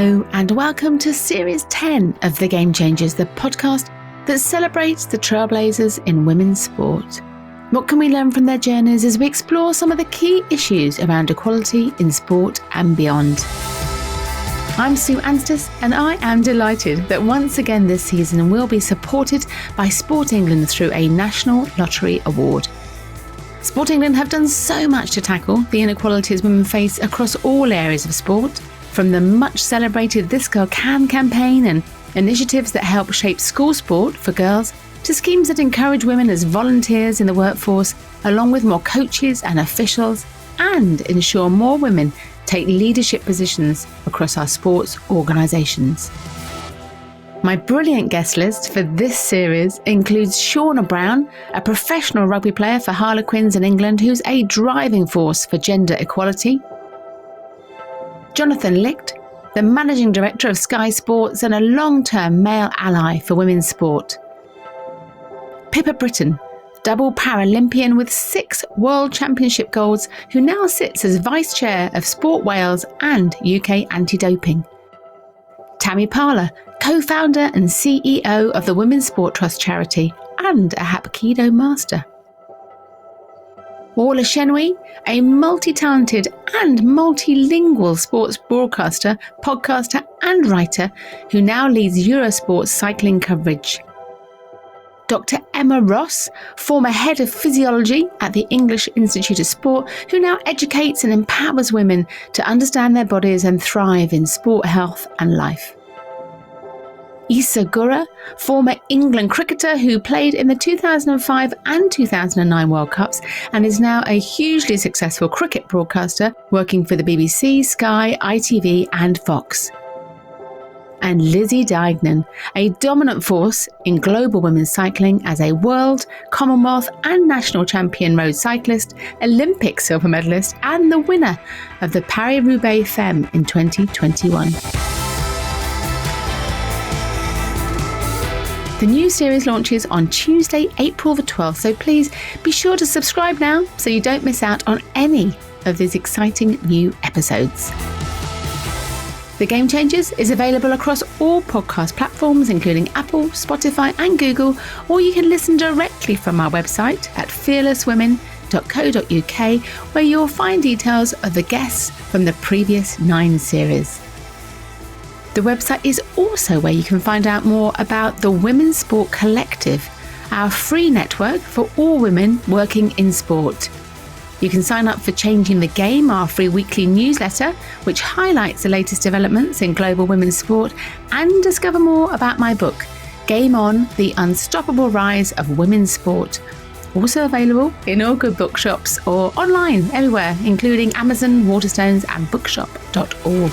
Hello and welcome to Series 10 of The Game Changers, the podcast that celebrates the trailblazers in women's sport. What can we learn from their journeys as we explore some of the key issues around equality in sport and beyond? I'm Sue Anstiss and I am delighted that once again this season we'll be supported by Sport England through a National Lottery Award. Sport England have done so much to tackle the inequalities women face across all areas of sport, from the much celebrated This Girl Can campaign and initiatives that help shape school sport for girls, to schemes that encourage women as volunteers in the workforce, along with more coaches and officials, and ensure more women take leadership positions across our sports organisations. My brilliant guest list for this series includes Shaunagh Brown, a professional rugby player for Harlequins and England who's a driving force for gender equality, Jonathan Licht, the Managing Director of Sky Sports and a long-term male ally for women's sport, Pippa Britton, double Paralympian with 6 World Championship golds who now sits as Vice Chair of Sport Wales and UK Anti-Doping, Tammy Parler, co-founder and CEO of the Women's Sport Trust charity and a Hapkido Master, Orla Shenwi, a multi-talented and multilingual sports broadcaster, podcaster and writer who now leads Eurosport's cycling coverage, Dr. Emma Ross, former head of physiology at the English Institute of Sport, who now educates and empowers women to understand their bodies and thrive in sport, health and life, Issa Gurra, former England cricketer who played in the 2005 and 2009 World Cups and is now a hugely successful cricket broadcaster working for the BBC, Sky, ITV and Fox. And Lizzie Deignan, a dominant force in global women's cycling as a world, Commonwealth and national champion road cyclist, Olympic silver medalist and the winner of the Paris-Roubaix Femme in 2021. The new series launches on Tuesday, April the 12th, so please be sure to subscribe now so you don't miss out on any of these exciting new episodes. The Game Changers is available across all podcast platforms, including Apple, Spotify and Google, or you can listen directly from our website at fearlesswomen.co.uk, where you'll find details of the guests from the previous 9 series. The website is also where you can find out more about the Women's Sport Collective, our free network for all women working in sport. You can sign up for Changing the Game, our free weekly newsletter, which highlights the latest developments in global women's sport, and discover more about my book, Game On, The Unstoppable Rise of Women's Sport. Also available in all good bookshops or online everywhere, including Amazon, Waterstones and bookshop.org.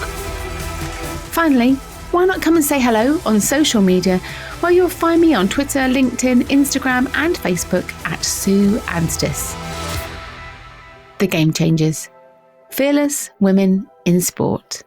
Finally, why not come and say hello on social media, where you'll find me on Twitter, LinkedIn, Instagram and Facebook at Sue Anstiss. The Game Changers. Fearless women in sport.